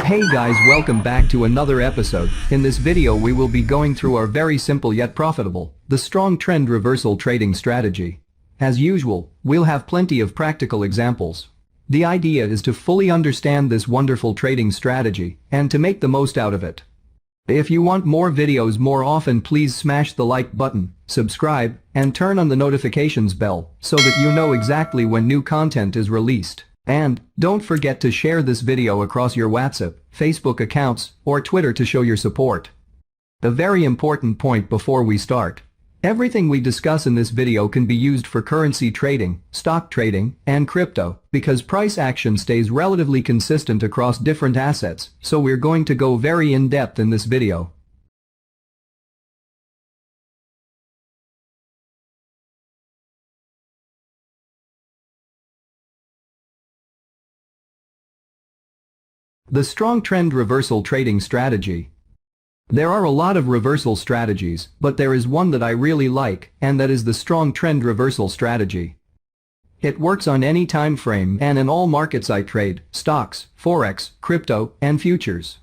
Hey guys, welcome back to another episode. In this video we will be going through our very simple yet profitable, the strong trend reversal trading strategy. As usual, we'll have plenty of practical examples. The idea is to fully understand this wonderful trading strategy and to make the most out of it. If you want more videos more often, please smash the like button, subscribe, and turn on the notifications bell so that you know exactly when new content is released. And don't forget to share this video across your WhatsApp, Facebook accounts, or Twitter to show your support. A very important point before we start. Everything we discuss in this video can be used for currency trading, stock trading, and crypto, because price action stays relatively consistent across different assets, so we're going to go very in-depth in this video. The strong trend reversal trading strategy. There are a lot of reversal strategies, but there is one that I really like, and that is the strong trend reversal strategy. It works on any time frame and in all markets I trade: stocks, forex, crypto, and futures.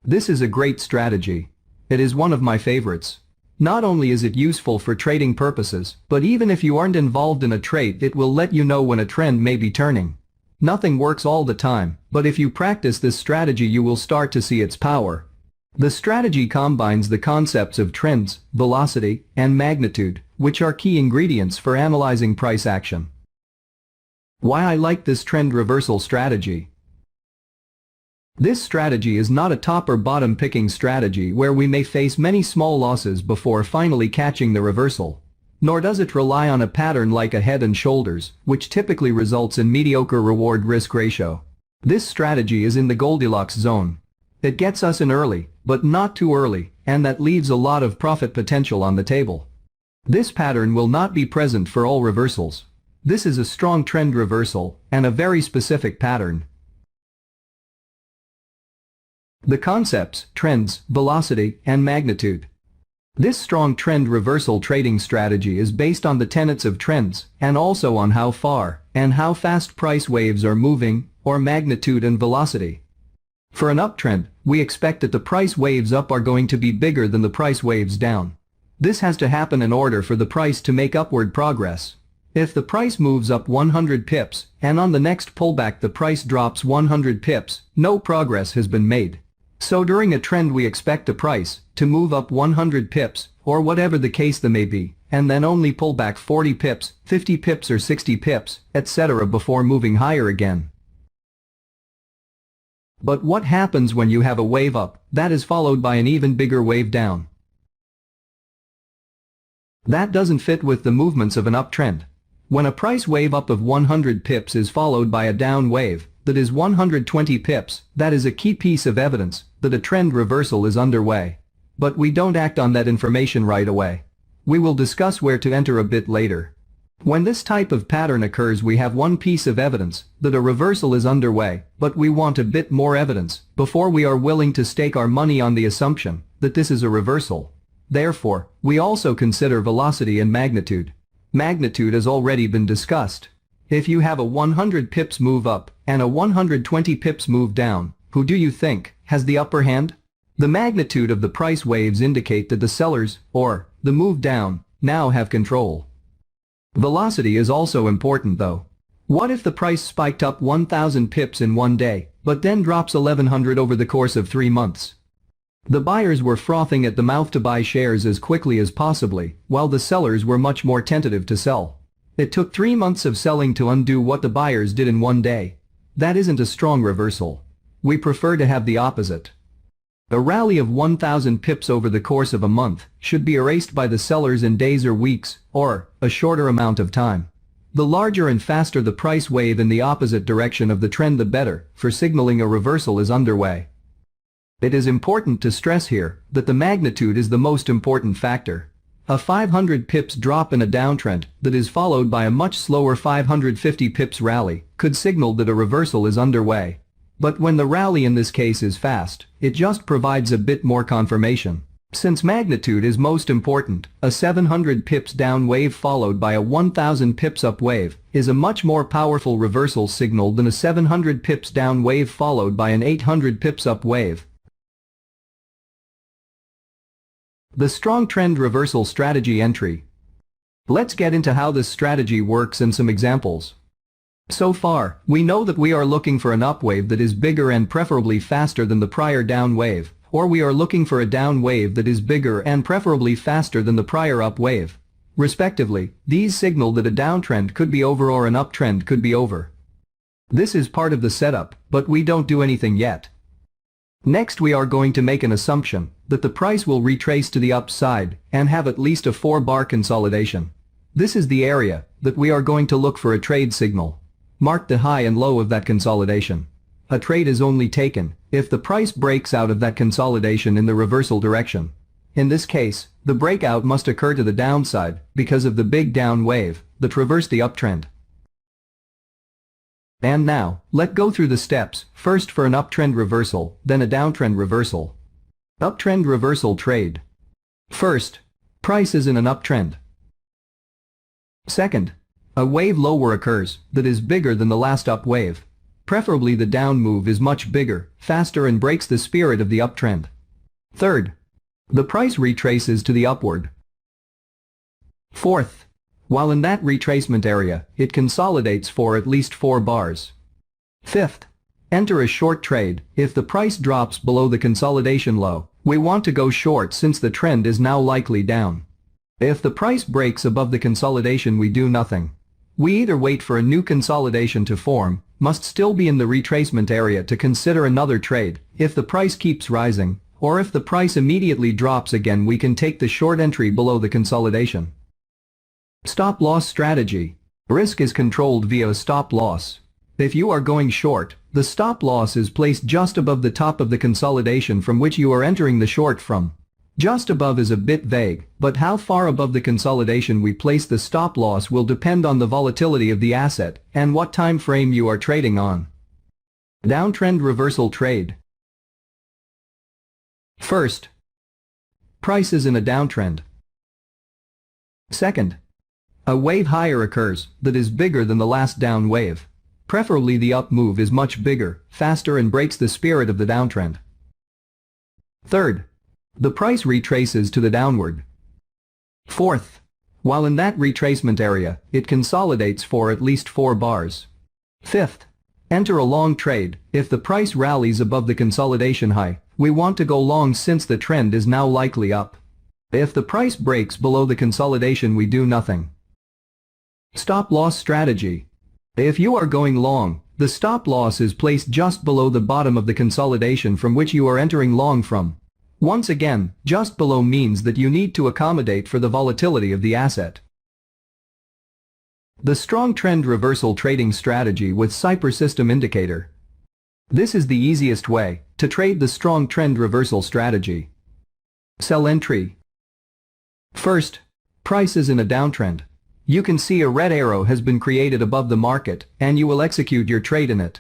This is a great strategy. It is one of my favorites. Not only is it useful for trading purposes, but even if you aren't involved in a trade, it will let you know when a trend may be turning. Nothing works all the time, but if you practice this strategy you will start to see its power. The strategy combines the concepts of trends, velocity, and magnitude, which are key ingredients for analyzing price action. Why I like this trend reversal strategy. This strategy is not a top or bottom picking strategy where we may face many small losses before finally catching the reversal. Nor does it rely on a pattern like a head and shoulders, which typically results in mediocre reward-risk ratio. This strategy is in the Goldilocks zone. It gets us in early, but not too early, and that leaves a lot of profit potential on the table. This pattern will not be present for all reversals. This is a strong trend reversal, and a very specific pattern. The concepts, trends, velocity, and magnitude. This strong trend reversal trading strategy is based on the tenets of trends, and also on how far and how fast price waves are moving, or magnitude and velocity. For an uptrend, we expect that the price waves up are going to be bigger than the price waves down. This has to happen in order for the price to make upward progress. If the price moves up 100 pips, and on the next pullback the price drops 100 pips, no progress has been made. So during a trend we expect the price to move up 100 pips, or whatever the case may be, and then only pull back 40 pips, 50 pips or 60 pips, etc. before moving higher again. But what happens when you have a wave up that is followed by an even bigger wave down? That doesn't fit with the movements of an uptrend. When a price wave up of 100 pips is followed by a down wave that is 120 pips, that is a key piece of evidence that a trend reversal is underway. But we don't act on that information right away. We will discuss where to enter a bit later. When this type of pattern occurs we have one piece of evidence that a reversal is underway, but we want a bit more evidence before we are willing to stake our money on the assumption that this is a reversal. Therefore, we also consider velocity and magnitude. Magnitude has already been discussed. If you have a 100 pips move up and a 120 pips move down, who do you think has the upper hand? The magnitude of the price waves indicate that the sellers, or the move down, now have control. Velocity is also important though. What if the price spiked up 1,000 pips in one day, but then drops 1,100 over the course of 3 months? The buyers were frothing at the mouth to buy shares as quickly as possibly, while the sellers were much more tentative to sell. It took 3 months of selling to undo what the buyers did in one day. That isn't a strong reversal. We prefer to have the opposite. A rally of 1,000 pips over the course of a month should be erased by the sellers in days or weeks, or a shorter amount of time. The larger and faster the price wave in the opposite direction of the trend the better for signaling a reversal is underway. It is important to stress here that the magnitude is the most important factor. A 500 pips drop in a downtrend that is followed by a much slower 550 pips rally could signal that a reversal is underway. But when the rally in this case is fast, it just provides a bit more confirmation. Since magnitude is most important, a 700 pips down wave followed by a 1000 pips up wave is a much more powerful reversal signal than a 700 pips down wave followed by an 800 pips up wave. The strong trend reversal strategy entry. Let's get into how this strategy works and some examples. So far, we know that we are looking for an up wave that is bigger and preferably faster than the prior down wave, or we are looking for a down wave that is bigger and preferably faster than the prior up wave. Respectively, these signal that a downtrend could be over or an uptrend could be over. This is part of the setup, but we don't do anything yet. Next we are going to make an assumption that the price will retrace to the upside and have at least a 4-bar consolidation. This is the area that we are going to look for a trade signal. Mark the high and low of that consolidation. A trade is only taken if the price breaks out of that consolidation in the reversal direction. In this case, the breakout must occur to the downside because of the big down wave that reversed the uptrend. And now, let's go through the steps, first for an uptrend reversal, then a downtrend reversal. Uptrend reversal trade. First, price is in an uptrend. Second, a wave lower occurs that is bigger than the last up wave. Preferably the down move is much bigger, faster and breaks the spirit of the uptrend. Third, the price retraces to the upward. Fourth, while in that retracement area, it consolidates for at least 4 bars. Fifth, enter a short trade. If the price drops below the consolidation low, we want to go short since the trend is now likely down. If the price breaks above the consolidation, we do nothing. We either wait for a new consolidation to form, must still be in the retracement area to consider another trade if the price keeps rising, or if the price immediately drops again we can take the short entry below the consolidation. Stop loss strategy. Risk is controlled via a stop loss. If you are going short, the stop loss is placed just above the top of the consolidation from which you are entering the short from. Just above is a bit vague, but how far above the consolidation we place the stop loss will depend on the volatility of the asset and what time frame you are trading on. Downtrend reversal trade. First, price is in a downtrend. Second, a wave higher occurs that is bigger than the last down wave. Preferably the up move is much bigger, faster and breaks the spirit of the downtrend. Third, the price retraces to the downward. Fourth, while in that retracement area, it consolidates for at least 4 bars. Fifth, enter a long trade. If the price rallies above the consolidation high, we want to go long since the trend is now likely up. If the price breaks below the consolidation, we do nothing. Stop loss strategy. If you are going long, the stop loss is placed just below the bottom of the consolidation from which you are entering long from. Once again, just below means that you need to accommodate for the volatility of the asset. The strong trend reversal trading strategy with Cypher system indicator. This is the easiest way to trade the strong trend reversal strategy. Sell entry. First, price is in a downtrend. You can see a red arrow has been created above the market and you will execute your trade in it.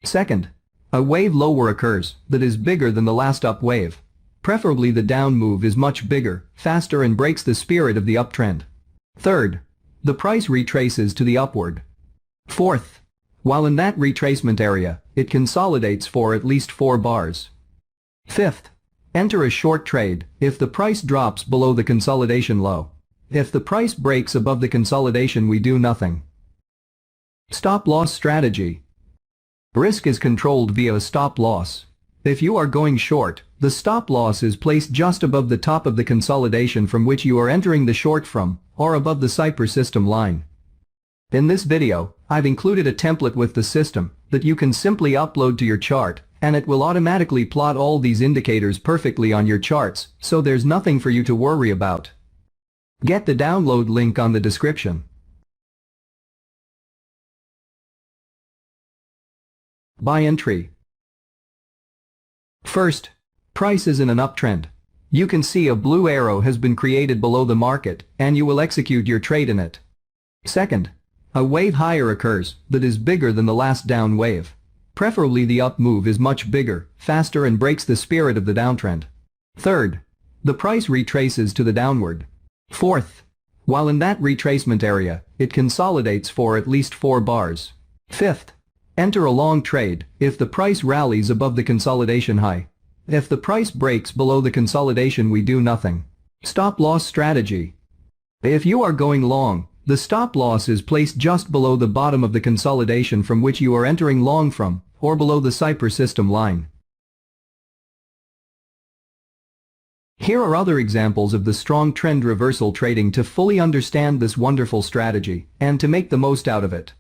Second, a wave lower occurs that is bigger than the last up wave. Preferably the down move is much bigger, faster and breaks the spirit of the uptrend. Third, the price retraces to the upward. Fourth, while in that retracement area, it consolidates for at least 4 bars. Fifth, enter a short trade if the price drops below the consolidation low. If the price breaks above the consolidation, we do nothing. Stop loss strategy. Risk is controlled via a stop loss. If you are going short, the stop loss is placed just above the top of the consolidation from which you are entering the short from, or above the Cypher system line. In this video, I've included a template with the system that you can simply upload to your chart, and it will automatically plot all these indicators perfectly on your charts, so there's nothing for you to worry about. Get the download link on the description. Buy entry. First, price is in an uptrend. You can see a blue arrow has been created below the market and you will execute your trade in it. Second, a wave higher occurs that is bigger than the last down wave. Preferably the up move is much bigger, faster and breaks the spirit of the downtrend. Third, the price retraces to the downward. Fourth, while in that retracement area, it consolidates for at least 4 bars. Fifth, enter a long trade if the price rallies above the consolidation high. If the price breaks below the consolidation, we do nothing. Stop loss strategy. If you are going long, the stop loss is placed just below the bottom of the consolidation from which you are entering long from, or below the Cypher system line. Here are other examples of the strong trend reversal trading to fully understand this wonderful strategy and to make the most out of it.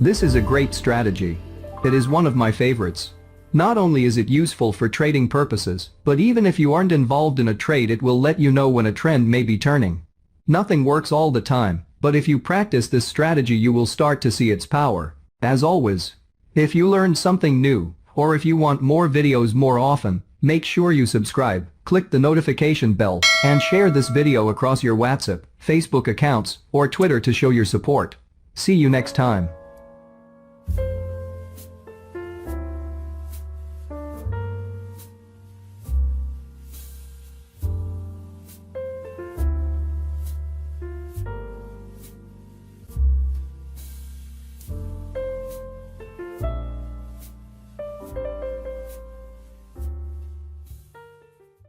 This is a great strategy. It is one of my favorites. Not only is it useful for trading purposes, but even if you aren't involved in a trade, it will let you know when a trend may be turning. Nothing works all the time, but if you practice this strategy you will start to see its power. As always, if you learned something new, or if you want more videos more often, make sure you subscribe, click the notification bell, and share this video across your WhatsApp, Facebook accounts, or Twitter to show your support. See you next time.